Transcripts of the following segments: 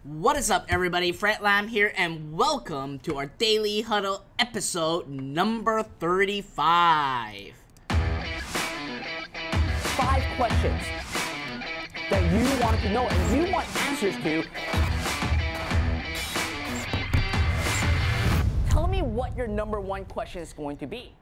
What is up, everybody? Fred Lam here, and welcome to our Daily Huddle episode number 35. 5 questions that you wanted to know and you want answers to. Tell me what your number 1 question is going to be.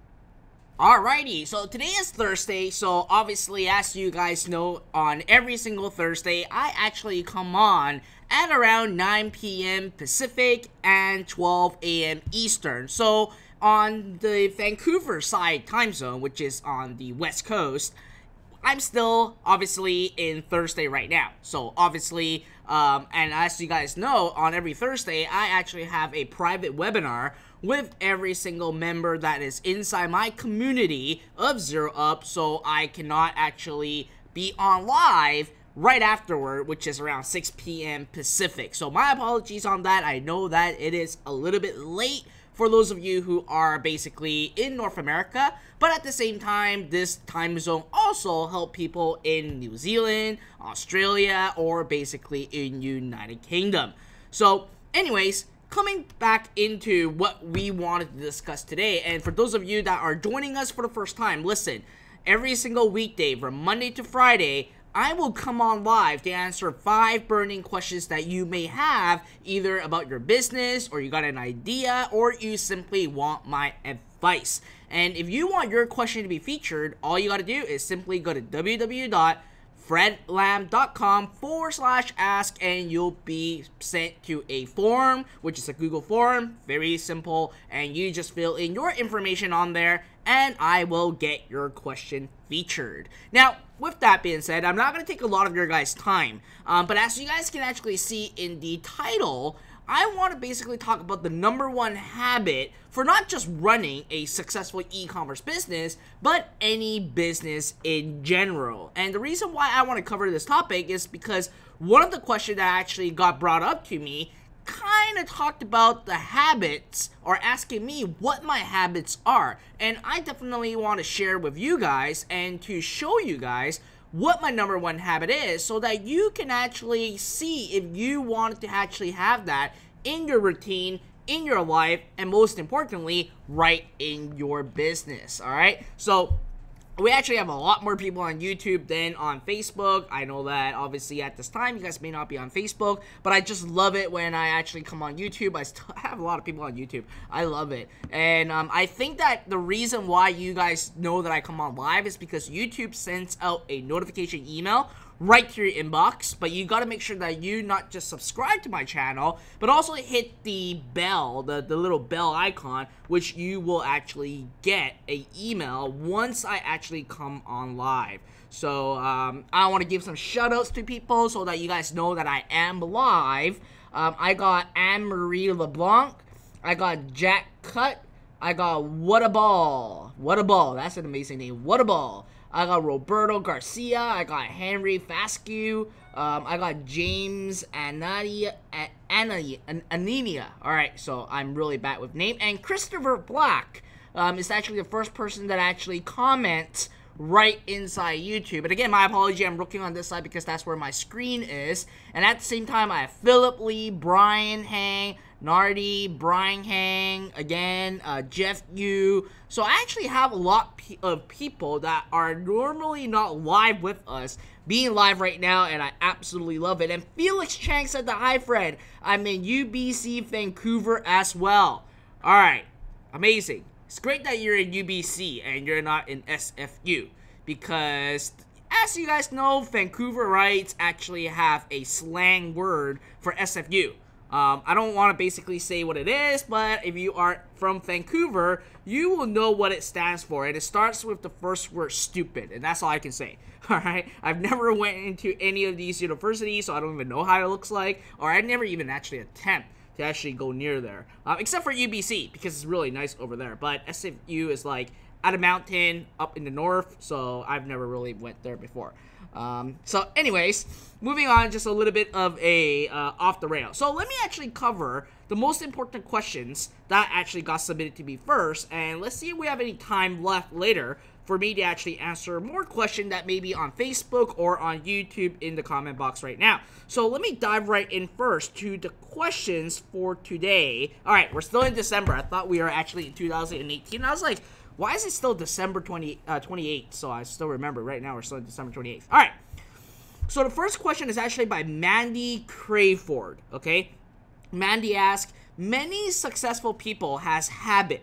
Alrighty, so today is Thursday, so obviously, as you guys know, on every single Thursday, I actually come on at around 9 p.m. Pacific and 12 a.m. Eastern. So on the Vancouver side time zone, which is on the West Coast, I'm still obviously in Thursday right now. So obviously, and as you guys know, on every Thursday, I actually have a private webinar with every single member that is inside my community of Zero Up, so I cannot actually be on live right afterward, which is around 6 p.m. Pacific. So my apologies on that. I know that it is a little bit late for those of you who are basically in North America, but at the same time, this time zone also help people in New Zealand, Australia, or basically in United Kingdom. So anyways, coming back into what we wanted to discuss today, and for those of you that are joining us for the first time, listen, every single weekday from Monday to Friday, I will come on live to answer 5 burning questions that you may have, either about your business, or you got an idea, or you simply want my advice. And if you want your question to be featured, all you gotta do is simply go to www.fredlam.com/ask, and you'll be sent to a form, which is a Google form, very simple, and you just fill in your information on there, and I will get your question featured. Now, with that being said, I'm not going to take a lot of your guys' time, but as you guys can actually see in the title, I want to basically talk about the number 1 habit for not just running a successful e-commerce business, but any business in general. And the reason why I want to cover this topic is because one of the questions that actually got brought up to me kind of talked about the habits, or asking me what my habits are, and I definitely want to share with you guys and to show you guys what my number 1 habit is, so that you can actually see if you wanted to actually have that in your routine, in your life, and most importantly, right in your business. All right, so we actually have a lot more people on YouTube than on Facebook. I know that obviously at this time you guys may not be on Facebook, but I just love it when I actually come on YouTube. I still have a lot of people on YouTube. I love it. And I think that the reason why you guys know that I come on live is because YouTube sends out a notification email right to your inbox, but you got to make sure that you not just subscribe to my channel, but also hit the bell, the little bell icon, which you will actually get a email once I actually come on live. So I want to give some shout outs to people so that you guys know that I am live. I got Anne-Marie LeBlanc, I got Jack Cut, I got What a Ball, that's an amazing name, What a Ball. I got Roberto Garcia, I got Henry Fascu, I got James Anania. Alright, so I'm really bad with name. And Christopher Black is actually the first person that actually comments right inside YouTube. And again, my apology, I'm looking on this side because that's where my screen is. And at the same time, I have Philip Lee, Brian Hang, Nardi, Brian Hang, again, Jeff Yu. So I actually have a lot of people that are normally not live with us being live right now, and I absolutely love it. And Felix Chang said that, hi Fred, I'm in UBC Vancouver as well. Alright, amazing. It's great that you're in UBC and you're not in SFU, because as you guys know, Vancouverites actually have a slang word for SFU. I don't want to basically say what it is, but if you are from Vancouver, you will know what it stands for, and it starts with the first word, stupid, and that's all I can say. Alright, I've never went into any of these universities, so I don't even know how it looks like, or I never even actually attempt to actually go near there, except for UBC, because it's really nice over there. But SFU is like at a mountain up in the north, so I've never really went there before. So anyways, moving on, just a little bit of a off the rail. So let me actually cover the most important questions that actually got submitted to me first, and let's see if we have any time left later for me to actually answer more questions that may be on Facebook or on YouTube in the comment box right now. So let me dive right in first to the questions for today. All right, we're still in December. I thought we were actually in 2018. I was like, why is it still December 28th? So I still remember right now we're still in December 28th. All right. So the first question is actually by Mandy Crayford, okay? Mandy asks, many successful people has habit,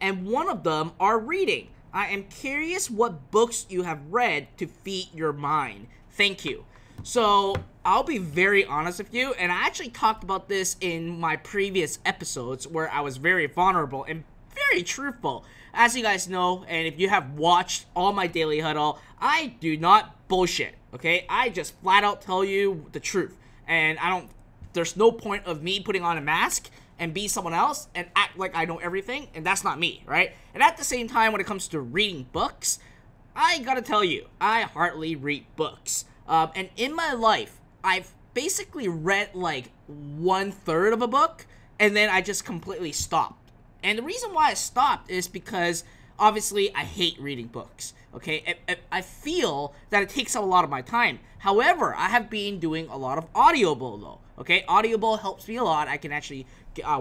and one of them are reading. I am curious what books you have read to feed your mind. Thank you. So I'll be very honest with you, and I actually talked about this in my previous episodes where I was very vulnerable and very truthful. As you guys know, and if you have watched all my daily huddle, I do not bullshit, okay? I just flat out tell you the truth, and there's no point of me putting on a mask and be someone else and act like I know everything, and that's not me, right? And at the same time, when it comes to reading books, I gotta tell you, I hardly read books. And in my life, I've basically read like 1/3 of a book, and then I just completely stopped. And the reason why I stopped is because, obviously, I hate reading books, okay? I feel that it takes up a lot of my time. However, I have been doing a lot of Audible, though, okay? Audible helps me a lot. I can actually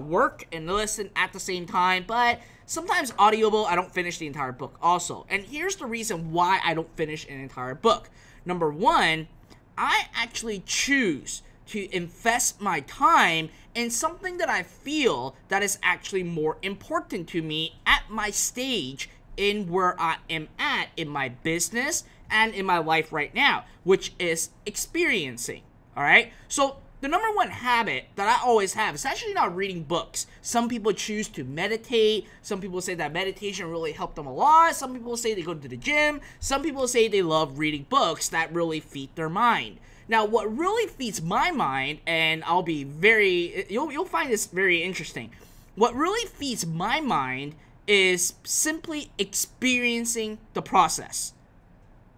work and listen at the same time, but sometimes Audible, I don't finish the entire book also. And here's the reason why I don't finish an entire book. Number one, I actually choose to invest my time in something that I feel that is actually more important to me at my stage in where I am at in my business and in my life right now, which is experiencing, all right? So the number one habit that I always have is actually not reading books. Some people choose to meditate. Some people say that meditation really helped them a lot. Some people say they go to the gym. Some people say they love reading books that really feed their mind. Now, what really feeds my mind, and I'll be you'll find this very interesting. What really feeds my mind is simply experiencing the process.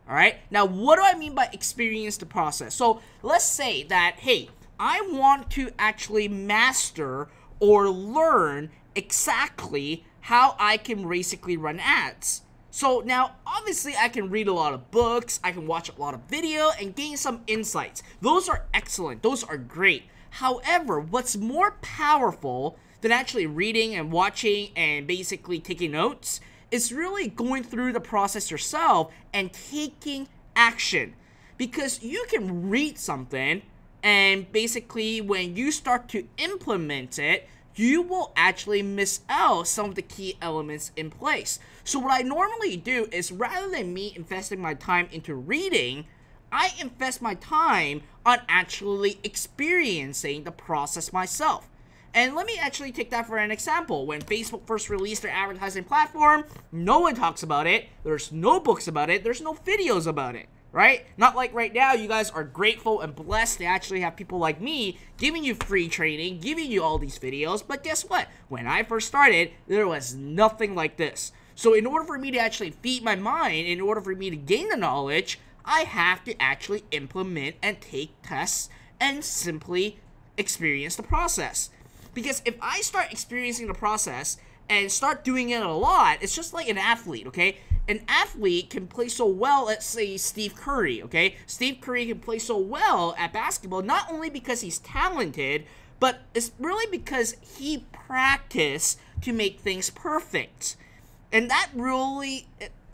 All right? Now, what do I mean by experience the process? So let's say that, hey, I want to actually master or learn exactly how I can basically run ads. So now, obviously, I can read a lot of books, I can watch a lot of video, and gain some insights. Those are excellent, those are great. However, what's more powerful than actually reading and watching and basically taking notes is really going through the process yourself and taking action. Because you can read something, and basically when you start to implement it, you will actually miss out some of the key elements in place. So what I normally do is, rather than me investing my time into reading, I invest my time on actually experiencing the process myself. And let me actually take that for an example. When Facebook first released their advertising platform, no one talks about it, there's no books about it, there's no videos about it. Right? Not like right now, you guys are grateful and blessed to actually have people like me giving you free training, giving you all these videos. But guess what? When I first started, there was nothing like this. So in order for me to actually feed my mind, in order for me to gain the knowledge, I have to actually implement and take tests and simply experience the process. Because if I start experiencing the process and start doing it a lot, it's just like an athlete, okay? An athlete can play so well at, say, Steve Curry, okay? Steve Curry can play so well at basketball, not only because he's talented, but it's really because he practiced to make things perfect. And that really,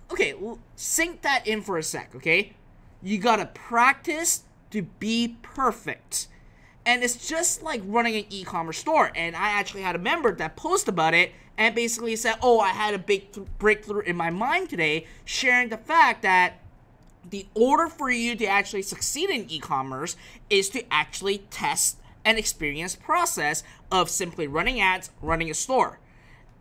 okay, sink that in for a sec, okay? You gotta practice to be perfect. And it's just like running an e-commerce store. And I actually had a member that posted about it and basically said, oh, I had a big breakthrough in my mind today, sharing the fact that the order for you to actually succeed in e-commerce is to actually test and experience the process of simply running ads, running a store.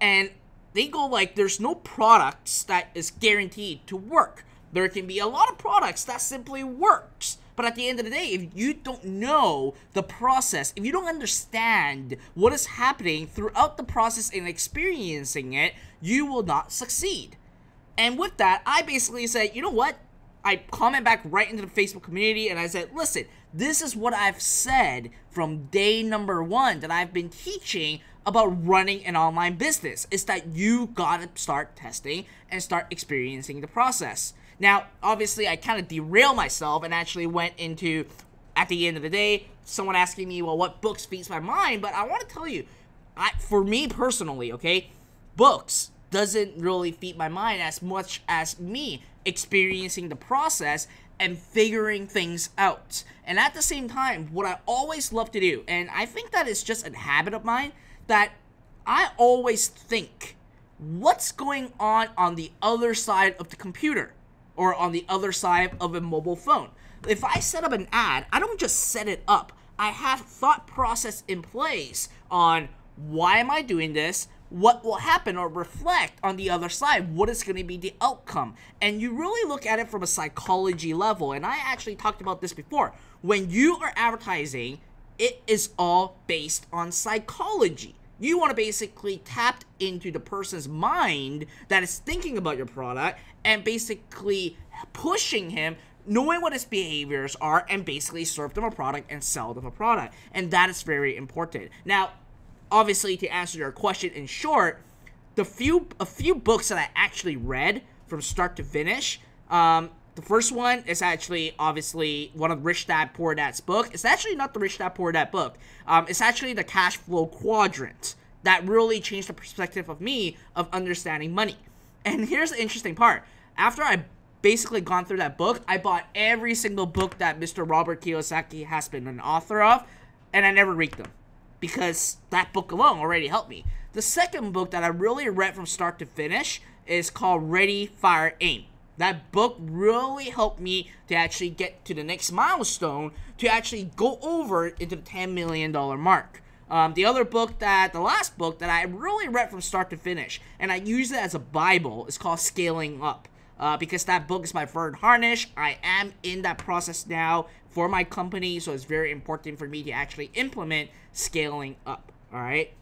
And they go like, there's no products that is guaranteed to work. There can be a lot of products that simply works. But at the end of the day, if you don't know the process, if you don't understand what is happening throughout the process and experiencing it, you will not succeed. And with that, I basically said, you know what? I comment back right into the Facebook community and I said, listen, this is what I've said from day number 1 that I've been teaching about running an online business, is that you gotta start testing and start experiencing the process. Now, obviously, I kind of derailed myself and actually went into, at the end of the day, someone asking me, well, what books feeds my mind? But I want to tell you, for me personally, okay, books doesn't really feed my mind as much as me experiencing the process and figuring things out. And at the same time, what I always love to do, and I think that is just a habit of mine, that I always think, what's going on the other side of the computer or on the other side of a mobile phone? If I set up an ad, I don't just set it up. I have thought process in place on why am I doing this, what will happen or reflect on the other side, what is going to be the outcome. And you really look at it from a psychology level, and I actually talked about this before. When you are advertising, it is all based on psychology. You want to basically tap into the person's mind that is thinking about your product and basically pushing him, knowing what his behaviors are, and basically serve them a product and sell them a product. And that is very important. Now, obviously, to answer your question in short, a few books that I actually read from start to finish. The first one is actually, obviously, one of Rich Dad Poor Dad's book. It's actually not the Rich Dad Poor Dad book. It's actually the Cash Flow Quadrant that really changed the perspective of me of understanding money. And here's the interesting part. After I basically gone through that book, I bought every single book that Mr. Robert Kiyosaki has been an author of, and I never read them, because that book alone already helped me. The second book that I really read from start to finish is called Ready, Fire, Aim. That book really helped me to actually get to the next milestone, to actually go over into the $10 million mark. The last book that I really read from start to finish, and I use it as a Bible, is called Scaling Up. Because that book is by Vern Harnish. I am in that process now for my company, so it's very important for me to actually implement scaling up. All right,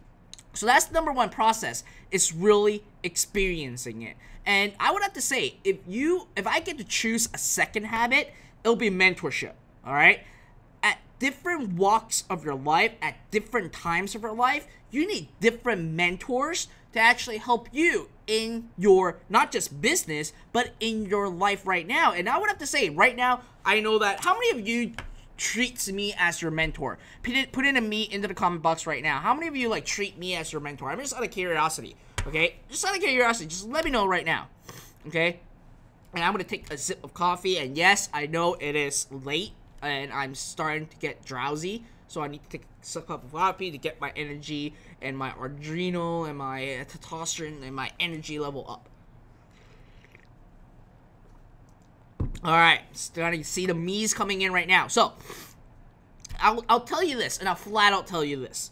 so that's the number one process. It's really experiencing it. And I would have to say, if I get to choose a second habit, it'll be mentorship. All right, at different walks of your life, at different times of your life, you need different mentors to actually help you in your, not just business, but in your life right now. And I would have to say, right now, I know that, how many of you treats me as your mentor? Put in a me into the comment box right now. How many of you like treat me as your mentor? I'm just out of curiosity, okay? Just out of curiosity, just let me know right now, okay? And I'm gonna take a sip of coffee, and yes, I know it is late, and I'm starting to get drowsy, so I need to take a sip of coffee to get my energy and my adrenal and my testosterone and my energy level up. Alright, starting to see the me's coming in right now. So, I'll tell you this, and I'll flat out tell you this.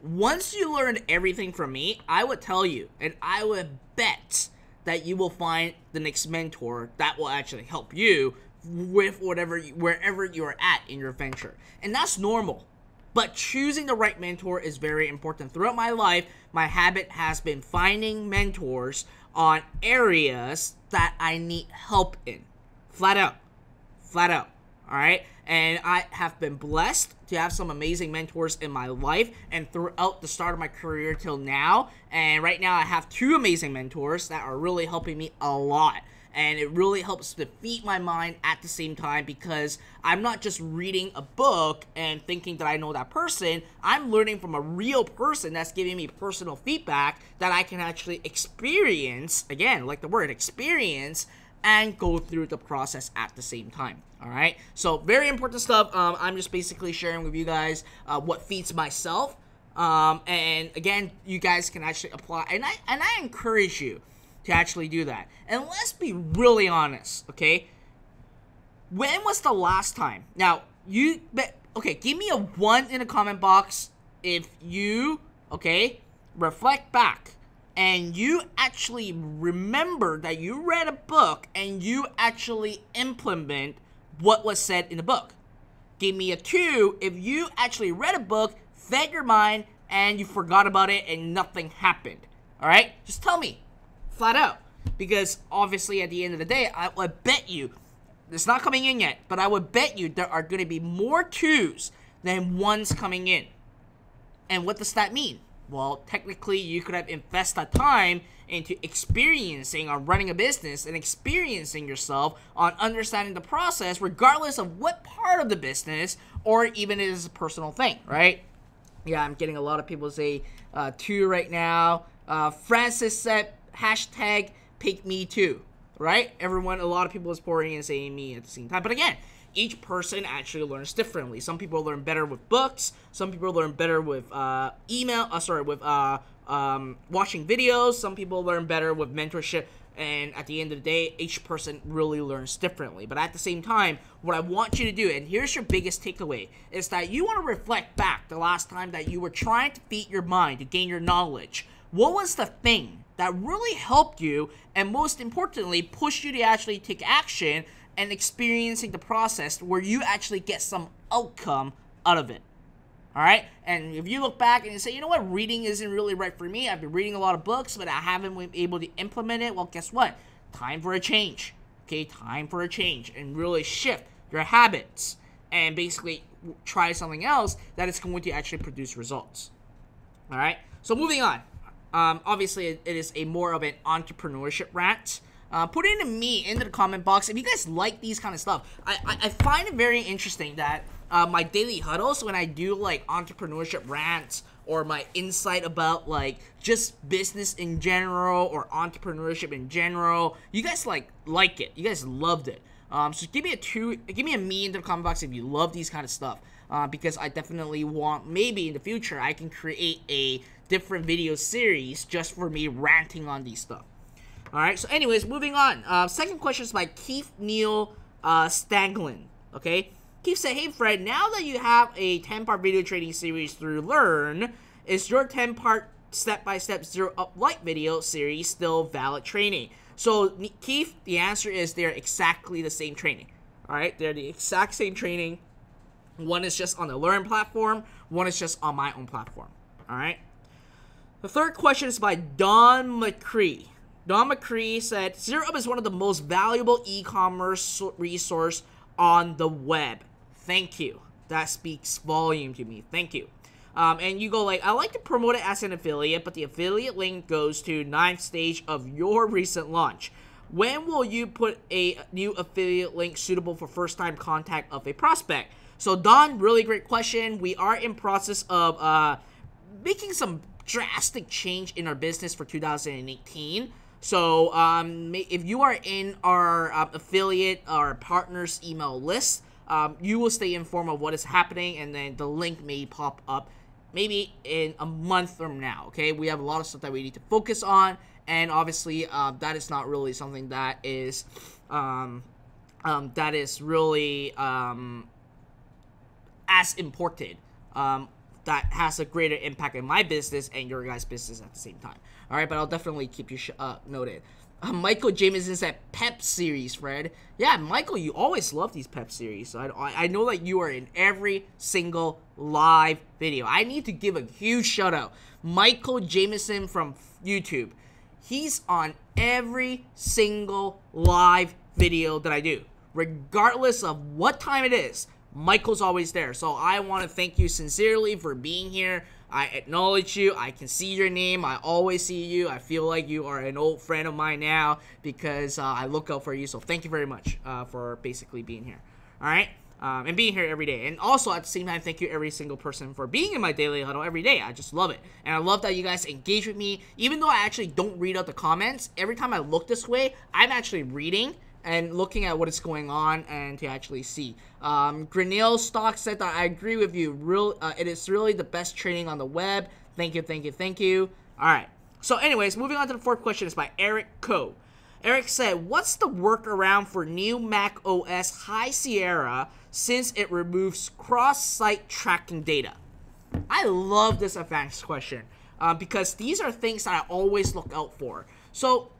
Once you learn everything from me, I would tell you, and I would bet that you will find the next mentor that will actually help you with wherever you're at in your venture. And that's normal. But choosing the right mentor is very important. Throughout my life, my habit has been finding mentors on areas that I need help in. Flat out. Flat out. Alright? And I have been blessed to have some amazing mentors in my life and throughout the start of my career till now. And right now I have two amazing mentors that are really helping me a lot. And it really helps to feed my mind at the same time, because I'm not just reading a book and thinking that I know that person. I'm learning from a real person that's giving me personal feedback that I can actually experience, again, like the word experience, and go through the process at the same time. All right, so very important stuff. I'm just basically sharing with you guys what feeds myself, and again, you guys can actually apply, and I encourage you to actually do that. And let's be really honest, okay? When was the last time? Now, okay, give me a 1 in the comment box if you, okay, reflect back and you actually remember that you read a book and you actually implement what was said in the book. Give me a 2 if you actually read a book, fed your mind, and you forgot about it and nothing happened. All right? Just tell me. Flat out, because obviously at the end of the day, I would bet you, it's not coming in yet, but I would bet you there are going to be more 2s than 1s coming in. And what does that mean? Well, technically, you could have invested time into experiencing on running a business and experiencing yourself on understanding the process, regardless of what part of the business or even it is a personal thing, right? Yeah, I'm getting a lot of people say 2 right now. Francis said hashtag pick me too, right? Everyone, a lot of people is pouring and saying me at the same time. But again, each person actually learns differently. Some people learn better with books. Some people learn better with watching videos. Some people learn better with mentorship. And at the end of the day, each person really learns differently. But at the same time, what I want you to do, and here's your biggest takeaway, is that you want to reflect back the last time that you were trying to feed your mind to gain your knowledge. What was the thing that really helped you and most importantly, pushed you to actually take action and experiencing the process where you actually get some outcome out of it? Alright, and if you look back and you say, you know what, reading isn't really right for me, I've been reading a lot of books, but I haven't been able to implement it, well, guess what? Time for a change. Okay, time for a change and really shift your habits and basically try something else that is going to actually produce results. Alright, so moving on. Obviously, it is a more of an entrepreneurship rant. Put it in me into the comment box if you guys like these kind of stuff. I find it very interesting that my daily huddles, when I do like entrepreneurship rants or my insight about like just business in general or entrepreneurship in general, you guys like it. You guys loved it. So give me a me in the comment box if you love these kind of stuff. Because I definitely want, maybe in the future, I can create a different video series just for me ranting on these stuff. Alright, so anyways, moving on. Second question is by Keith Neil Staglin. Okay? Keith said, hey Fred, now that you have a 10-part video training series through Lurn, is your 10-part step-by-step Zero Up Lite video series still valid training? So, Keith, the answer is they're exactly the same training. Alright? They're the exact same training. One is just on the Lurn platform. One is just on my own platform. Alright? The third question is by Don McCree. Don McCree said, Zero Up is one of the most valuable e-commerce resource on the web. Thank you. That speaks volume to me. Thank you. And you go like, I like to promote it as an affiliate, but the affiliate link goes to 9th stage of your recent launch. When will you put a new affiliate link suitable for first-time contact of a prospect? So Don, really great question. We are in process of making some drastic change in our business for 2018. So if you are in our affiliate or partners email list, you will stay informed of what is happening, and then the link may pop up maybe in a month from now. Okay, we have a lot of stuff that we need to focus on, and obviously that is not really something that is really as important. That has a greater impact in my business and your guys' business at the same time. All right, but I'll definitely keep you noted. Michael Jameson said PEP series, Fred. Yeah, Michael, you always love these PEP series. So I know that you are in every single live video. I need to give a huge shout out. Michael Jameson from YouTube. He's on every single live video that I do, regardless of what time it is. Michael's always there. So I want to thank you sincerely for being here. I acknowledge you. I can see your name. I always see you. I feel like you are an old friend of mine now because I look out for you. So thank you very much for basically being here. All right? And being here every day. And also at the same time, thank you every single person for being in my daily huddle every day. I just love it. And I love that you guys engage with me. Even though I actually don't read out the comments, every time I look this way, I'm actually reading and looking at what is going on and to actually see. Grinnell Stock said that I agree with you. It is really the best training on the web. Thank you, thank you, thank you. All right. So anyways, moving on to the fourth question is by Eric Coe. Eric said, what's the workaround for new macOS High Sierra since it removes cross-site tracking data? I love this advanced question because these are things that I always look out for. So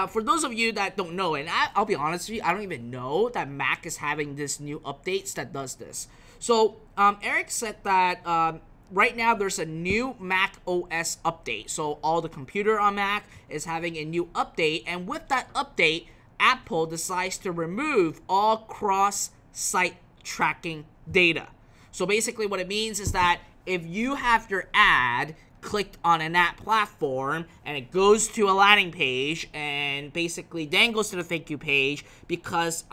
for those of you that don't know, and I'll be honest with you, I don't even know that Mac is having this new updates that does this. So Eric said that right now there's a new Mac OS update. So all the computer on Mac is having a new update, and with that update, Apple decides to remove all cross-site tracking data. So basically what it means is that if you have your ad clicked on an app platform and it goes to a landing page and basically then goes to the thank you page because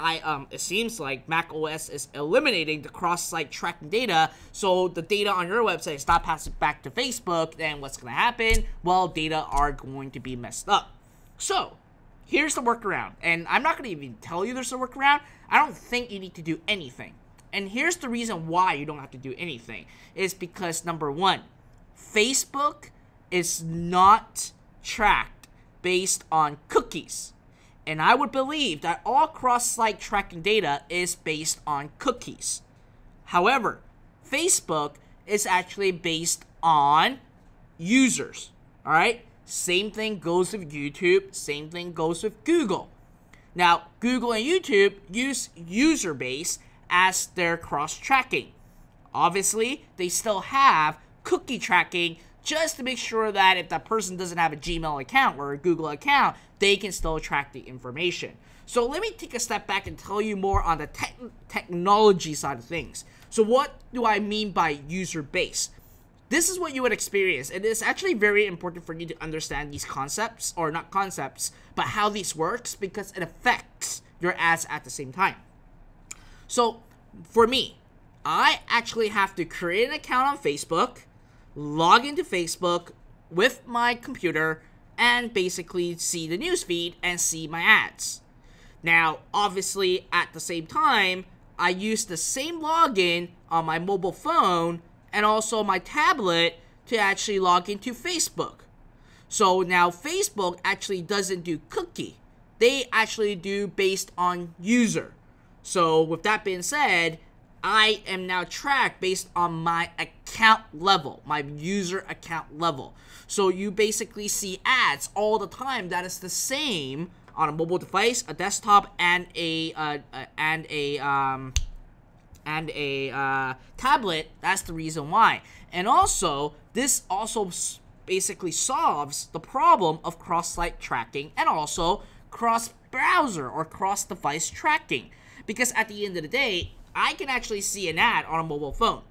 it seems like macOS is eliminating the cross-site tracking data, so the data on your website is not passing back to Facebook, then what's going to happen? Well, data are going to be messed up. So here's the workaround, and I'm not going to even tell you there's a workaround. I don't think you need to do anything. And here's the reason why you don't have to do anything. Is because, number one, Facebook is not tracked based on cookies. And I would believe that all cross-site tracking data is based on cookies. However, Facebook is actually based on users. Alright? Same thing goes with YouTube. Same thing goes with Google. Now, Google and YouTube use user base as their cross-tracking. Obviously, they still have cookie tracking just to make sure that if that person doesn't have a Gmail account or a Google account, they can still track the information. So let me take a step back and tell you more on the technology side of things. So what do I mean by user base? This is what you would experience. It is actually very important for you to understand these concepts, or not concepts, but how this works, because it affects your ads at the same time. So for me, I actually have to create an account on Facebook, log into Facebook with my computer, and basically see the newsfeed and see my ads. Now, obviously, at the same time, I use the same login on my mobile phone and also my tablet to actually log into Facebook. So now Facebook actually doesn't do cookie. They actually do based on user. So with that being said, I am now tracked based on my account level, my user account level. So you basically see ads all the time that is the same on a mobile device, a desktop, and a tablet. That's the reason why. And also, this also basically solves the problem of cross-site tracking and also cross-browser or cross-device tracking. Because at the end of the day, I can actually see an ad on a mobile phone.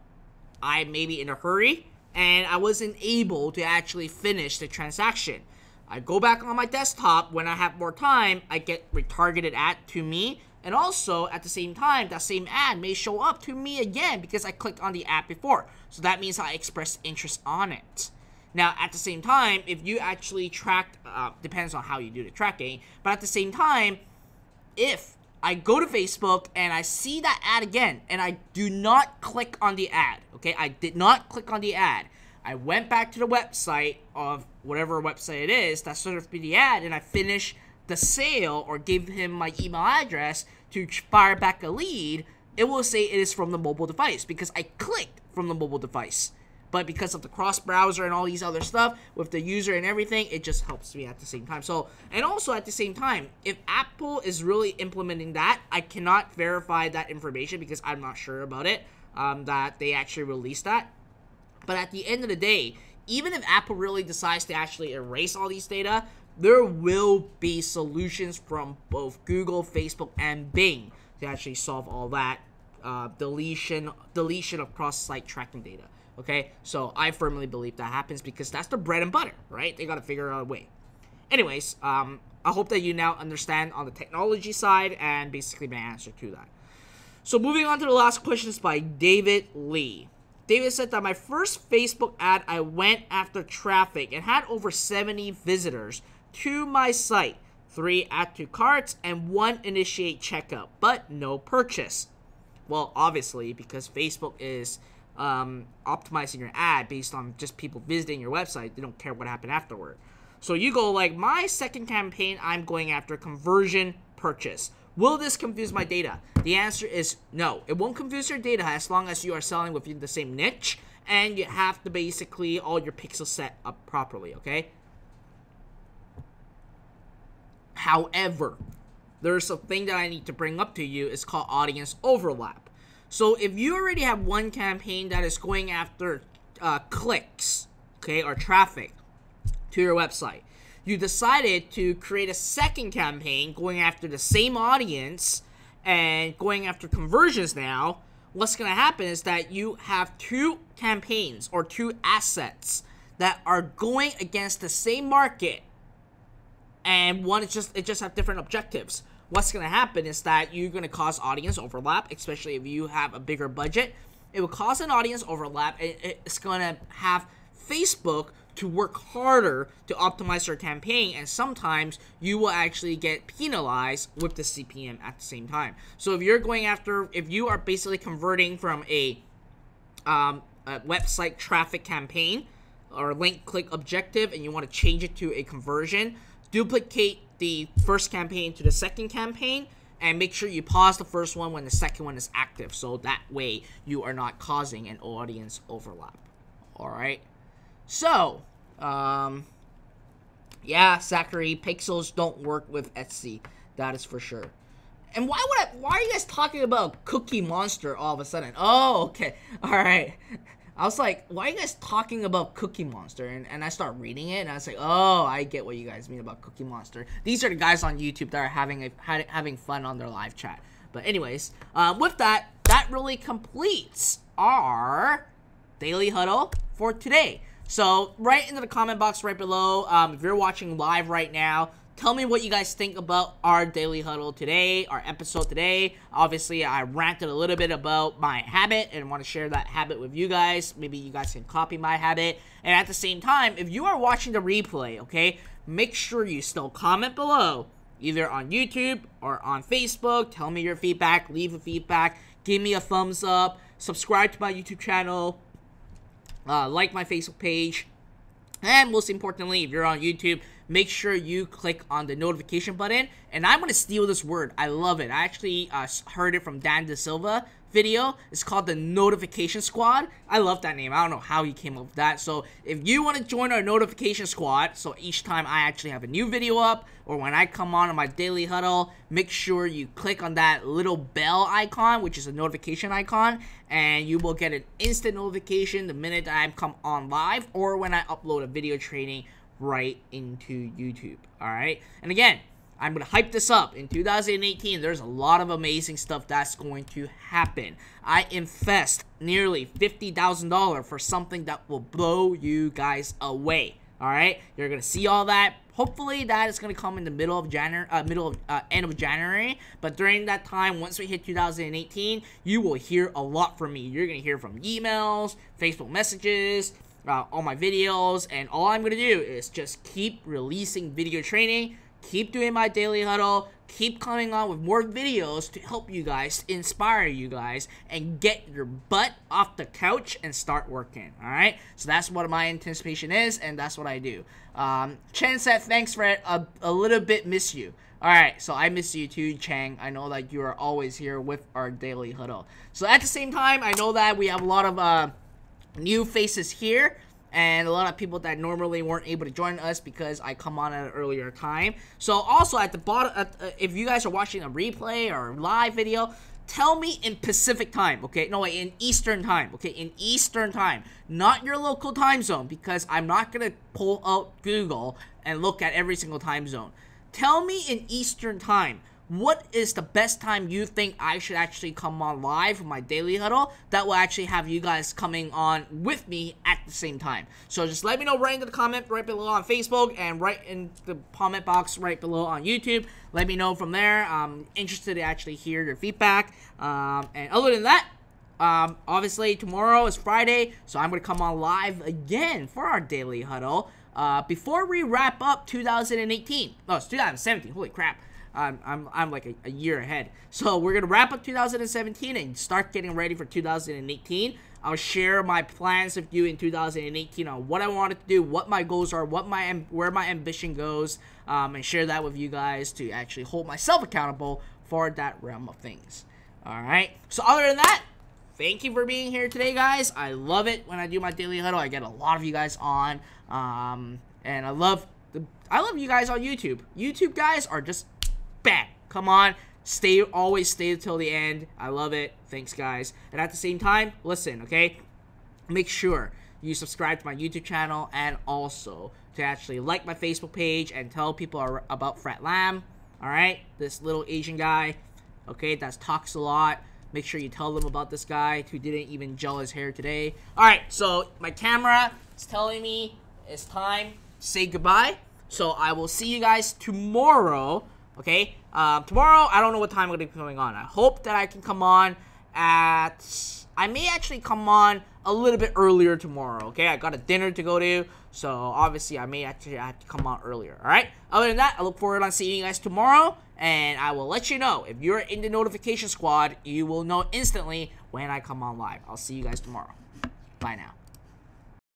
I may be in a hurry and I wasn't able to actually finish the transaction. I go back on my desktop when I have more time, I get retargeted ad to me, and also at the same time, that same ad may show up to me again because I clicked on the ad before. So that means I expressed interest on it. Now, at the same time, if you actually tracked, depends on how you do the tracking, but at the same time, if I go to Facebook and I see that ad again and I do not click on the ad, okay? I did not click on the ad. I went back to the website of whatever website it is that served me the ad, and I finished the sale or gave him my email address to fire back a lead. It will say it is from the mobile device because I clicked from the mobile device. But because of the cross-browser and all these other stuff with the user and everything, it just helps me at the same time. So, and also at the same time, if Apple is really implementing that, I cannot verify that information because I'm not sure about it, that they actually released that. But at the end of the day, even if Apple really decides to actually erase all these data, there will be solutions from both Google, Facebook, and Bing to actually solve all that deletion of cross-site tracking data. Okay, so I firmly believe that happens because that's the bread and butter, right? They got to figure out a way. Anyways, I hope that you now understand on the technology side and basically my answer to that. So moving on to the last questions by David Lee. David said that my first Facebook ad, I went after traffic and had over 70 visitors to my site. 3 add to carts and 1 initiate checkout, but no purchase. Well, obviously, because Facebook is optimizing your ad based on just people visiting your website. They don't care what happened afterward. So you go like, my second campaign, I'm going after conversion purchase. Will this confuse my data? The answer is no. It won't confuse your data as long as you are selling within the same niche and you have to basically all your pixels set up properly, okay? However, there's a thing that I need to bring up to you. It's called audience overlap. So if you already have one campaign that is going after clicks, okay, or traffic to your website, you decided to create a second campaign going after the same audience and going after conversions now, what's going to happen is that you have 2 campaigns or 2 assets that are going against the same market, and it just have different objectives, what's going to happen is that you're going to cause audience overlap, especially if you have a bigger budget. It will cause an audience overlap, and it's going to have Facebook to work harder to optimize your campaign, and sometimes you will actually get penalized with the CPM at the same time. So if you are basically converting from a website traffic campaign or link click objective, and you want to change it to a conversion, duplicate the first campaign to the second campaign, and make sure you pause the first one when the second one is active, so that way you are not causing an audience overlap. Alright, so yeah, Zachary, pixels don't work with Etsy, that is for sure. And why are you guys talking about Cookie Monster all of a sudden? Oh, okay, alright. I was like, why are you guys talking about Cookie Monster? And I start reading it, and I was like, oh, I get what you guys mean about Cookie Monster. These are the guys on YouTube that are having fun on their live chat. But anyways, with that really completes our Daily Huddle for today. So, right into the comment box right below, if you're watching live right now, tell me what you guys think about our Daily Huddle today, our episode today. Obviously, I ranted a little bit about my habit and want to share that habit with you guys. Maybe you guys can copy my habit. And at the same time, if you are watching the replay, okay, make sure you still comment below, either on YouTube or on Facebook. Tell me your feedback, leave a feedback, give me a thumbs up, subscribe to my YouTube channel, like my Facebook page, and most importantly, if you're on YouTube, make sure you click on the notification button. And I'm going to steal this word. I love it. I actually heard it from Dan De Silva video. It's called the Notification Squad. I love that name. I don't know how he came up with that. So if you want to join our Notification Squad, so each time I actually have a new video up, or when I come on my Daily Huddle, make sure you click on that little bell icon, which is a notification icon, and you will get an instant notification the minute I come on live, or when I upload a video training right into YouTube. Alright, and again, I'm gonna hype this up. In 2018, there's a lot of amazing stuff that's going to happen. I invest nearly $50,000 for something that will blow you guys away. Alright, you're gonna see all that. Hopefully that is gonna come in the middle of January, end of January. But during that time, once we hit 2018, you will hear a lot from me. You're gonna hear from emails, Facebook messages, all my videos, and all I'm gonna do is just keep releasing video training, keep doing my Daily Huddle, keep coming on with more videos to help you guys, inspire you guys, and get your butt off the couch and start working. Alright, so that's what my anticipation is, and that's what I do. Chen said, thanks Fred, a little bit miss you. Alright, so I miss you too, Chang. I know that you are always here with our Daily Huddle. So at the same time, I know that we have a lot of new faces here, and a lot of people that normally weren't able to join us because I come on at an earlier time. So also at the bottom, if you guys are watching a replay or a live video, tell me in Pacific time, okay? No, wait, in Eastern time, okay? In Eastern time, not your local time zone, because I'm not gonna pull out Google and look at every single time zone. Tell me in Eastern time, what is the best time you think I should actually come on live for my Daily Huddle that will actually have you guys coming on with me at the same time? So just let me know right in the comment right below on Facebook, and right in the comment box right below on YouTube. Let me know from there. I'm interested to actually hear your feedback. And other than that, obviously tomorrow is Friday, so I'm going to come on live again for our Daily Huddle before we wrap up 2018. No, it's 2017. Holy crap. I'm like a year ahead. So we're gonna wrap up 2017 and start getting ready for 2018. I'll share my plans with you in 2018 on what I wanted to do, what my goals are, where my ambition goes, and share that with you guys to actually hold myself accountable for that realm of things. Alright, so other than that, thank you for being here today, guys. I love it when I do my Daily Huddle. I get a lot of you guys on, and I love you guys on YouTube. YouTube guys are just bam, come on, always stay till the end. I love it. Thanks, guys. And at the same time, listen, okay, make sure you subscribe to my YouTube channel, and also to actually like my Facebook page and tell people about Fred Lam. All right, this little Asian guy, okay, that talks a lot. Make sure you tell them about this guy who didn't even gel his hair today. All right, so my camera is telling me it's time to say goodbye. So I will see you guys tomorrow. Okay, tomorrow I don't know what time I'm gonna be coming on. I hope that I can come on at, I may actually come on a little bit earlier tomorrow. Okay, I got a dinner to go to, so obviously I may actually have to come on earlier. All right, other than that, I look forward to seeing you guys tomorrow, and I will let you know if you're in the notification squad. You will know instantly when I come on live. I'll see you guys tomorrow. Bye now.